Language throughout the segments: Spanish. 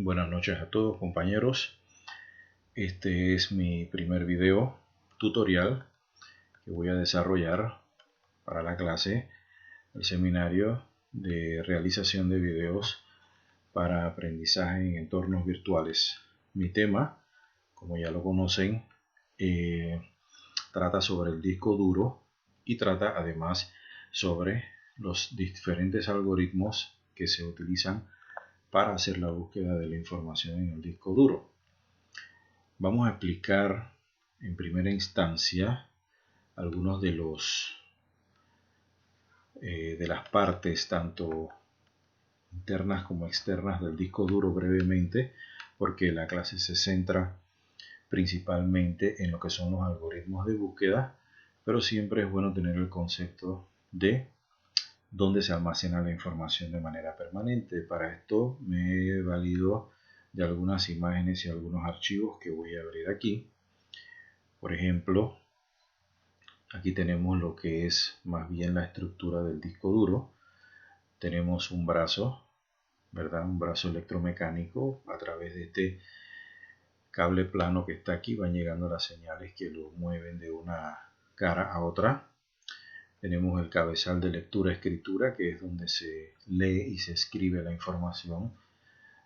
Buenas noches a todos, compañeros. Este es mi primer video tutorial que voy a desarrollar para la clase del seminario de realización de videos para aprendizaje en entornos virtuales. Mi tema, como ya lo conocen, trata sobre el disco duro y trata además sobre los diferentes algoritmos que se utilizan para hacer la búsqueda de la información en el disco duro. Vamos a explicar en primera instancia algunos de las partes tanto internas como externas del disco duro brevemente, porque la clase se centra principalmente en lo que son los algoritmos de búsqueda, pero siempre es bueno tener el concepto de dónde se almacena la información de manera permanente. Para esto me he valido de algunas imágenes y algunos archivos que voy a abrir aquí. Por ejemplo, aquí tenemos lo que es más bien la estructura del disco duro. Tenemos un brazo, ¿verdad? Un brazo electromecánico. A través de este cable plano que está aquí van llegando las señales que lo mueven de una cara a otra. Tenemos el cabezal de lectura-escritura, que es donde se lee y se escribe la información,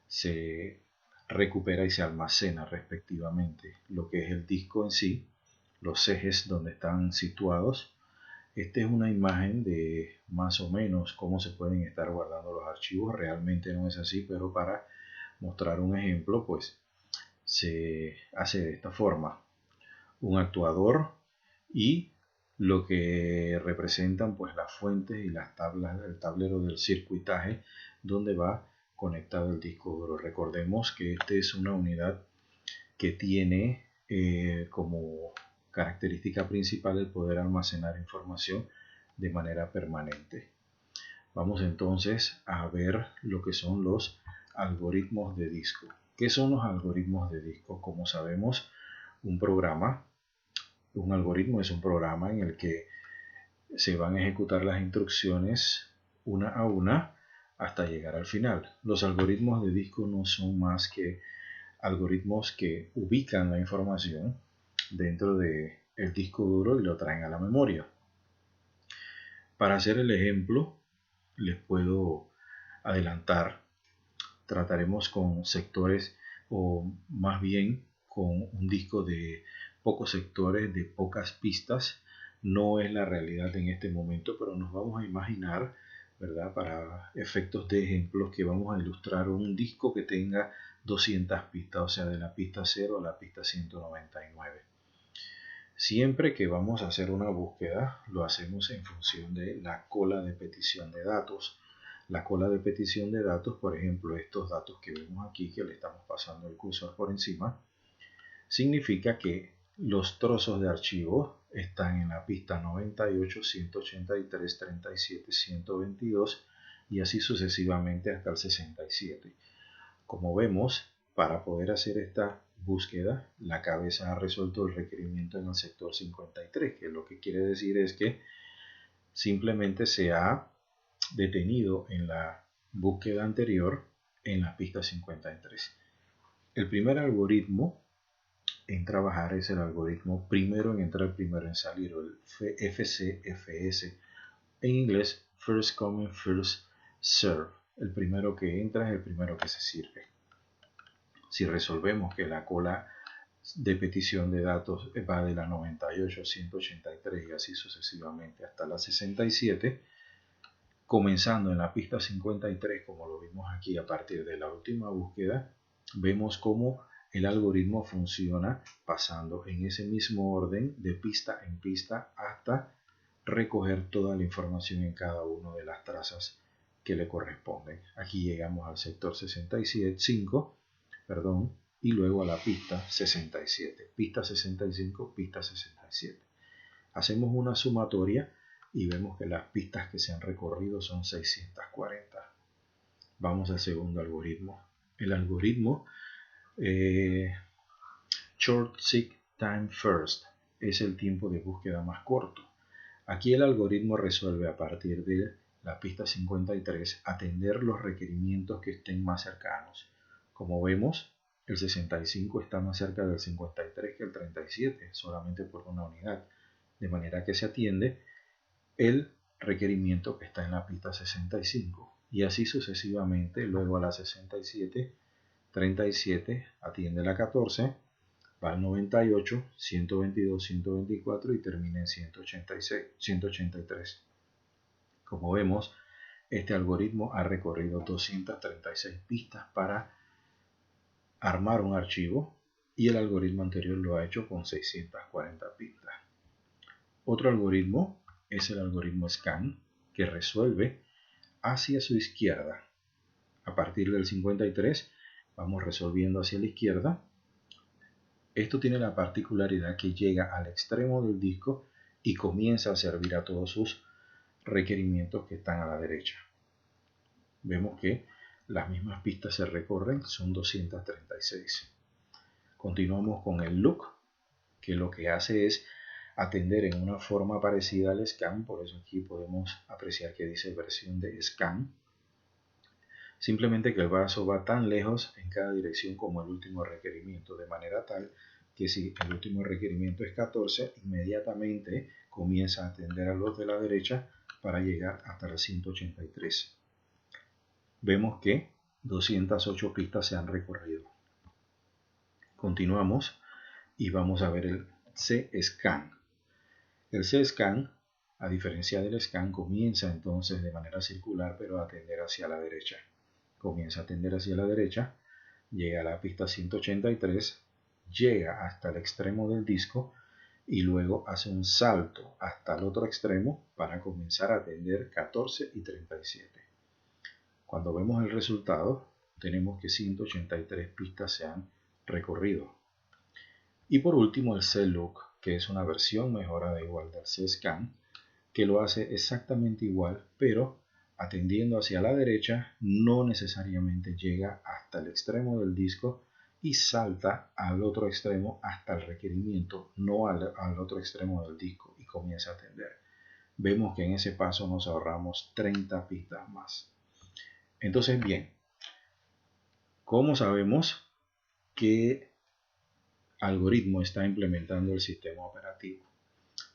se recupera y se almacena respectivamente. Lo que es el disco en sí, los ejes donde están situados. Esta es una imagen de más o menos cómo se pueden estar guardando los archivos. Realmente no es así, pero para mostrar un ejemplo, pues se hace de esta forma. Un actuador y lo que representan pues las fuentes y las tablas del tablero del circuitaje donde va conectado el disco duro. Recordemos que esta es una unidad que tiene como característica principal el poder almacenar información de manera permanente. Vamos entonces a ver lo que son los algoritmos de disco. ¿Qué son los algoritmos de disco? Como sabemos, un algoritmo es un programa en el que se van a ejecutar las instrucciones una a una hasta llegar al final. Los algoritmos de disco no son más que algoritmos que ubican la información dentro del disco duro y lo traen a la memoria. Para hacer el ejemplo, les puedo adelantar, trataremos con sectores o más bien con un disco de pocos sectores, de pocas pistas. No es la realidad en este momento, pero nos vamos a imaginar, ¿verdad? Para efectos de ejemplos, que vamos a ilustrar un disco que tenga 200 pistas, o sea, de la pista 0 a la pista 199. Siempre que vamos a hacer una búsqueda, lo hacemos en función de la cola de petición de datos. La cola de petición de datos, por ejemplo, estos datos que vemos aquí, que le estamos pasando el cursor por encima, significa que los trozos de archivo están en la pista 98, 183, 37, 122 y así sucesivamente hasta el 67. Como vemos, para poder hacer esta búsqueda, la cabeza ha resuelto el requerimiento en el sector 53, que lo que quiere decir es que simplemente se ha detenido en la búsqueda anterior en la pista 53. El primer algoritmo en trabajar es el algoritmo primero en entrar, primero en salir, o el FCFS, en inglés First Come, First Serve. El primero que entra es el primero que se sirve. Si resolvemos que la cola de petición de datos va de la 98, 183 y así sucesivamente hasta la 67, comenzando en la pista 53, como lo vimos aquí a partir de la última búsqueda, vemos cómo el algoritmo funciona pasando en ese mismo orden de pista en pista hasta recoger toda la información en cada una de las trazas que le corresponden. Aquí llegamos al sector 65, y luego a la pista 67. Pista 65, pista 67. Hacemos una sumatoria y vemos que las pistas que se han recorrido son 640. Vamos al segundo algoritmo. El algoritmo Short Seek Time First es el tiempo de búsqueda más corto. Aquí el algoritmo resuelve a partir de la pista 53 atender los requerimientos que estén más cercanos. Como vemos, el 65 está más cerca del 53 que el 37, solamente por una unidad, de manera que se atiende el requerimiento que está en la pista 65, y así sucesivamente. Luego a la 67, 37 atiende la 14, va al 98, 122, 124 y termina en 186, 183. Como vemos, este algoritmo ha recorrido 236 pistas para armar un archivo, y el algoritmo anterior lo ha hecho con 640 pistas. Otro algoritmo es el algoritmo SCAN, que resuelve hacia su izquierda. A partir del 53 vamos resolviendo hacia la izquierda. Esto tiene la particularidad que llega al extremo del disco y comienza a servir a todos sus requerimientos que están a la derecha. Vemos que las mismas pistas se recorren, son 236. Continuamos con el look, que lo que hace es atender en una forma parecida al scan, por eso aquí podemos apreciar que dice versión de scan. Simplemente que el vaso va tan lejos en cada dirección como el último requerimiento, de manera tal que si el último requerimiento es 14, inmediatamente comienza a atender a los de la derecha para llegar hasta el 183. Vemos que 208 pistas se han recorrido. Continuamos y vamos a ver el C-Scan. El C-Scan, a diferencia del scan, comienza entonces de manera circular, pero a atender hacia la derecha. Comienza a atender hacia la derecha, llega a la pista 183, llega hasta el extremo del disco y luego hace un salto hasta el otro extremo para comenzar a atender 14 y 37. Cuando vemos el resultado, tenemos que 183 pistas se han recorrido. Y por último el C-Look, que es una versión mejorada igual del C-Scan, que lo hace exactamente igual, pero atendiendo hacia la derecha, no necesariamente llega hasta el extremo del disco y salta al otro extremo hasta el requerimiento, no al otro extremo del disco, y comienza a atender. Vemos que en ese paso nos ahorramos 30 pistas más. Entonces, bien, ¿cómo sabemos qué algoritmo está implementando el sistema operativo?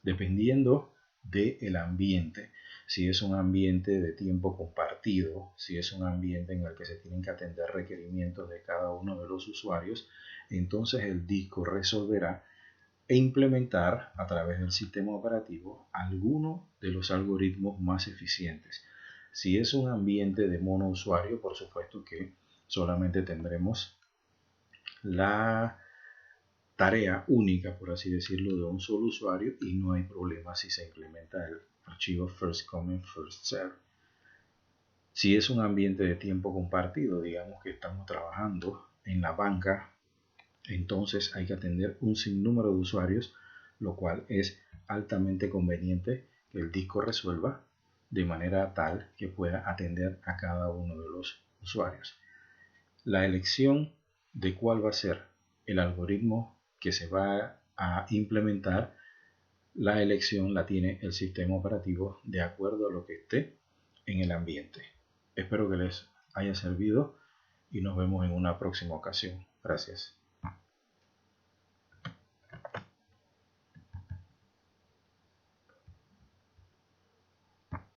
Dependiendo del ambiente. Si es un ambiente de tiempo compartido, si es un ambiente en el que se tienen que atender requerimientos de cada uno de los usuarios, entonces el disco resolverá e implementar a través del sistema operativo alguno de los algoritmos más eficientes. Si es un ambiente de monousuario, por supuesto que solamente tendremos la tarea única, por así decirlo, de un solo usuario, y no hay problema si se implementa el archivo first come, first serve. Si es un ambiente de tiempo compartido, digamos que estamos trabajando en la banca, entonces hay que atender un sinnúmero de usuarios, lo cual es altamente conveniente que el disco resuelva de manera tal que pueda atender a cada uno de los usuarios. La elección de cuál va a ser el algoritmo que se va a implementar, la elección la tiene el sistema operativo de acuerdo a lo que esté en el ambiente. Espero que les haya servido y nos vemos en una próxima ocasión. Gracias.